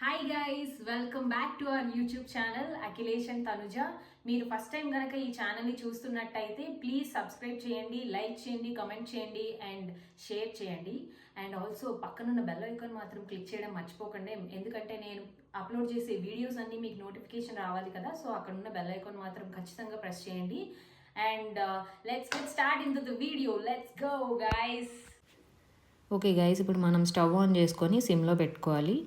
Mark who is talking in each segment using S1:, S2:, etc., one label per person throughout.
S1: Hi guys, welcome back to our YouTube channel Akhilesh and Tanuja. మీరు first time కనుక ఈ ఛానల్ని చూస్తున్నట్టయితే ప్లీజ్ సబ్స్క్రైబ్ చేయండి, లైక్ చేయండి, కమెంట్ చేయండి అండ్ షేర్ చేయండి. అండ్ ఆల్సో పక్కనున్న బెల్ ఐకాన్ మాత్రం క్లిక్ చేయడం మర్చిపోకండి, ఎందుకంటే నేను అప్లోడ్ చేసే వీడియోస్ అన్నీ మీకు నోటిఫికేషన్ రావాలి కదా. సో అక్కడ ఉన్న బెల్ ఐకాన్ మాత్రం ఖచ్చితంగా ప్రెస్ చేయండి. And let's get start in to the video. Let's go guys.
S2: Okay guys, ఇప్పుడు మనం స్టవ్ ఆన్ చేసుకొని సిమ్లో పెట్టుకోవాలి.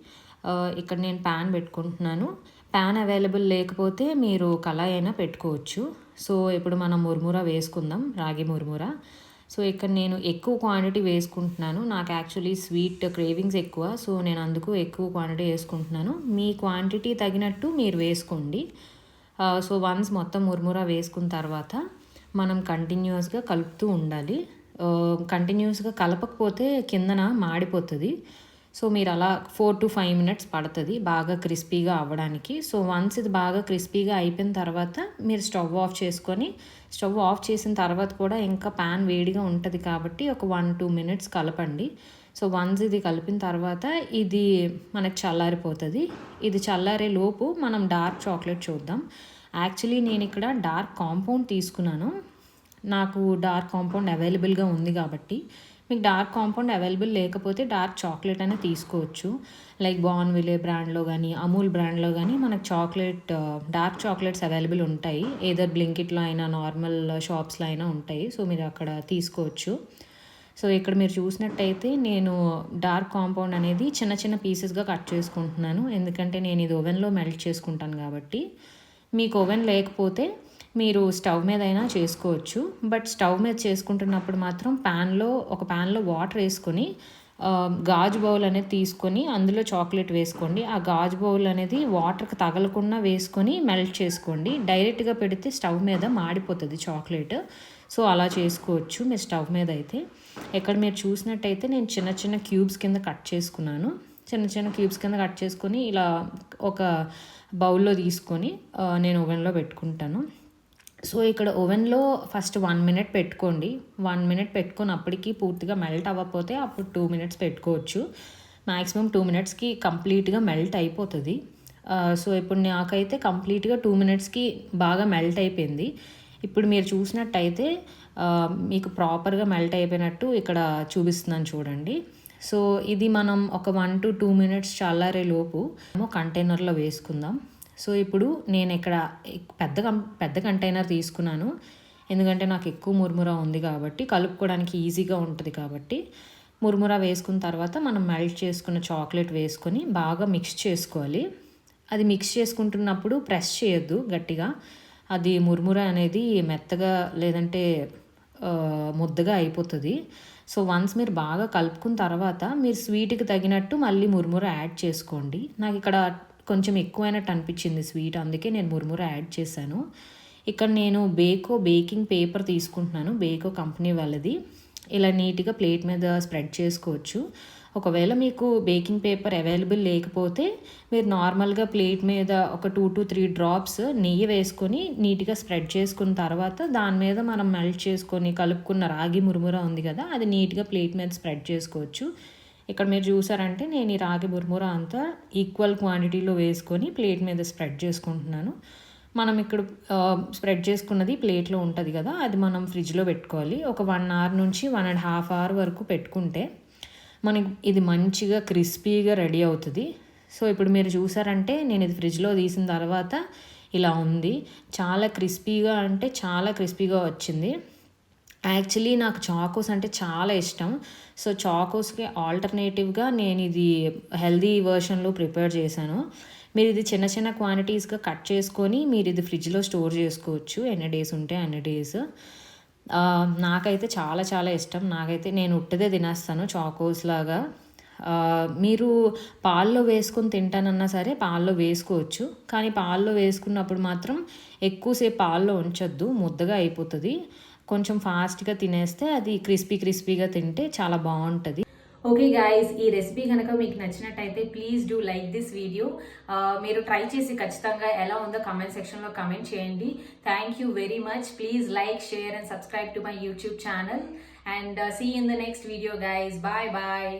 S2: ఇక్కడ నేను ప్యాన్ పెట్టుకుంటున్నాను. ప్యాన్ అవైలబుల్ లేకపోతే మీరు కళాయి అయినా పెట్టుకోవచ్చు. సో ఇప్పుడు మనం మురుమురా వేసుకుందాం, రాగి మురుమురా. సో ఇక్కడ నేను ఎక్కువ క్వాంటిటీ వేసుకుంటున్నాను. నాకు యాక్చువల్లీ స్వీట్ క్రేవింగ్స్ ఎక్కువ, సో నేను అందుకు ఎక్కువ క్వాంటిటీ వేసుకుంటున్నాను. మీ క్వాంటిటీ తగినట్టు మీరు వేసుకోండి. సో వన్స్ మొత్తం మురుమురా వేసుకున్న తర్వాత మనం కంటిన్యూస్గా కలుపుతూ ఉండాలి. కంటిన్యూస్గా కలపకపోతే కిందన మాడిపోతుంది. సో మీరు అలా 4 to 5 minutes పడుతుంది బాగా క్రిస్పీగా అవ్వడానికి. సో వన్స్ ఇది బాగా క్రిస్పీగా అయిపోయిన తర్వాత మీరు స్టవ్ ఆఫ్ చేసుకొని, స్టవ్ ఆఫ్ చేసిన తర్వాత కూడా ఇంకా ప్యాన్ వేడిగా ఉంటుంది కాబట్టి ఒక 1-2 minutes కలపండి. సో వన్స్ ఇది కలిపిన తర్వాత ఇది మనకు చల్లారిపోతుంది. ఇది చల్లారే లోపు మనం డార్క్ చాక్లెట్ చూద్దాం. యాక్చువల్లీ నేను ఇక్కడ డార్క్ కాంపౌండ్ తీసుకున్నాను. నాకు డార్క్ కాంపౌండ్ అవైలబుల్గా ఉంది కాబట్టి. మీకు డార్క్ కాంపౌండ్ అవైలబుల్ లేకపోతే డార్క్ చాక్లెట్ అయినా తీసుకోవచ్చు. లైక్ బార్న్విలే బ్రాండ్లో కానీ అమూల్ బ్రాండ్లో కానీ మనకు డార్క్ చాక్లెట్స్ అవైలబుల్ ఉంటాయి. ఏదర్ బ్లింకిట్లో అయినా నార్మల్ షాప్స్లో అయినా ఉంటాయి. సో మీరు అక్కడ తీసుకోవచ్చు. సో ఇక్కడ మీరు చూసినట్టయితే నేను డార్క్ కాంపౌండ్ అనేది చిన్న చిన్న పీసెస్గా కట్ చేసుకుంటున్నాను, ఎందుకంటే నేను ఇది ఓవెన్లో మెల్ట్ చేసుకుంటాను కాబట్టి. మీకు ఓవెన్ లేకపోతే మీరు స్టవ్ మీద అయినా చేసుకోవచ్చు. బట్ స్టవ్ మీద చేసుకుంటున్నప్పుడు మాత్రం ఒక ప్యాన్లో వాటర్ వేసుకొని గాజు బౌల్ అనేది తీసుకొని అందులో చాక్లెట్ వేసుకోండి. ఆ గాజు బౌల్ అనేది వాటర్కి తగలకుండా వేసుకొని మెల్ట్ చేసుకోండి. డైరెక్ట్గా పెడితే స్టవ్ మీద మాడిపోతుంది చాక్లెట్. సో అలా చేసుకోవచ్చు మీరు స్టవ్ మీద అయితే. ఇక్కడ మీరు చూసినట్టయితే నేను చిన్న చిన్న క్యూబ్స్ కింద కట్ చేసుకున్నాను. చిన్న చిన్న క్యూబ్స్ కింద కట్ చేసుకొని ఇలా ఒక బౌల్లో తీసుకొని నేను ఓవెన్లో పెట్టుకుంటాను. సో ఇక్కడ ఓవెన్లో ఫస్ట్ 1 minute పెట్టుకోండి. 1 minute పెట్టుకొని అప్పటికి పూర్తిగా మెల్ట్ అవ్వకపోతే అప్పుడు 2 minutes పెట్టుకోవచ్చు. మ్యాక్సిమం 2 minutesకి కంప్లీట్గా మెల్ట్ అయిపోతుంది. సో ఇప్పుడు నాకైతే కంప్లీట్గా 2 minutesకి బాగా మెల్ట్ అయిపోయింది. ఇప్పుడు మీరు చూసినట్టయితే మీకు ప్రాపర్గా మెల్ట్ అయిపోయినట్టు ఇక్కడ చూపిస్తున్నాను చూడండి. సో ఇది మనం ఒక 1 to 2 minutes చల్లారే లోపు కంటైనర్లో వేసుకుందాం. సో ఇప్పుడు నేను ఇక్కడ పెద్ద కంటైనర్ తీసుకున్నాను, ఎందుకంటే నాకు ఎక్కువ మురుమురా ఉంది కాబట్టి కలుపుకోవడానికి ఈజీగా ఉంటుంది కాబట్టి. మురుమురా వేసుకున్న తర్వాత మనం మెల్ట్ చేసుకున్న చాక్లెట్ వేసుకొని బాగా మిక్స్ చేసుకోవాలి. అది మిక్స్ చేసుకుంటున్నప్పుడు ప్రెస్ చేయొద్దు గట్టిగా, అది మురుమురా అనేది మెత్తగా లేదంటే ముద్దగా అయిపోతుంది. సో వన్స్ మీరు బాగా కలుపుకున్న తర్వాత మీరు స్వీట్కి తగినట్టు మళ్ళీ మురుమురా యాడ్ చేసుకోండి. నాకు ఇక్కడ కొంచెం ఎక్కువైనట్టు అనిపించింది స్వీట్, అందుకే నేను మురుమురా యాడ్ చేశాను. ఇక్కడ నేను బేకింగ్ పేపర్ తీసుకుంటున్నాను, బేకో కంపెనీ వాళ్ళది. ఇలా నీట్గా ప్లేట్ మీద స్ప్రెడ్ చేసుకోవచ్చు. ఒకవేళ మీకు బేకింగ్ పేపర్ అవైలబుల్ లేకపోతే మీరు నార్మల్గా ప్లేట్ మీద ఒక 2 to 3 drops నెయ్యి వేసుకొని నీట్గా స్ప్రెడ్ చేసుకున్న తర్వాత దాని మీద మనం మెల్ట్ చేసుకొని కలుపుకున్న రాగి మురుమురా ఉంది కదా, అది నీట్గా ప్లేట్ మీద స్ప్రెడ్ చేసుకోవచ్చు. ఇక్కడ మీరు చూసారంటే నేను ఈ రాగి మురుమురా అంతా ఈక్వల్ క్వాంటిటీలో వేసుకొని ప్లేట్ మీద స్ప్రెడ్ చేసుకుంటున్నాను. మనం ఇక్కడ స్ప్రెడ్ చేసుకున్నది ప్లేట్లో ఉంటుంది కదా, అది మనం ఫ్రిడ్జ్లో పెట్టుకోవాలి. ఒక 1 hour నుంచి 1.5 hour వరకు పెట్టుకుంటే మనకి ఇది మంచిగా క్రిస్పీగా రెడీ అవుతుంది. సో ఇప్పుడు మీరు చూసారంటే నేను ఇది ఫ్రిడ్జ్లో తీసిన తర్వాత ఇలా ఉంది. చాలా క్రిస్పీగా అంటే చాలా క్రిస్పీగా వచ్చింది. యాక్చువల్లీ నాకు చాకోస్ అంటే చాలా ఇష్టం. సో చాకోస్కి ఆల్టర్నేటివ్గా నేను ఇది హెల్దీ వర్షన్లో ప్రిపేర్ చేశాను. మీరు ఇది చిన్న చిన్న క్వాంటిటీస్గా కట్ చేసుకొని మీరు ఇది ఫ్రిడ్జ్లో స్టోర్ చేసుకోవచ్చు, ఎన్ని డేస్ ఉంటే అన్ని డేస్. నాకైతే చాలా చాలా ఇష్టం. నేను ఉట్టదే తినేస్తాను చాకోస్ లాగా. మీరు పాల్లో వేసుకొని తింటానన్నా సరే పాల్లో వేసుకోవచ్చు, కానీ పాల్లో వేసుకున్నప్పుడు మాత్రం ఎక్కువసేపు పాల్లో ఉంచొద్దు, ముద్దగా అయిపోతుంది. కొంచెం ఫాస్ట్గా తినేస్తే అది క్రిస్పీగా తింటే చాలా బాగుంటుంది.
S1: ఓకే గైస్, ఈ రెసిపీ కనుక మీకు నచ్చినట్టయితే please do like this video. మీరు ట్రై చేసి ఖచ్చితంగా ఎలా ఉందో కమెంట్ సెక్షన్లో కమెంట్ చేయండి. Thank you very much. Please like, share and subscribe to my YouTube channel and see in the next video guys. Bye bye.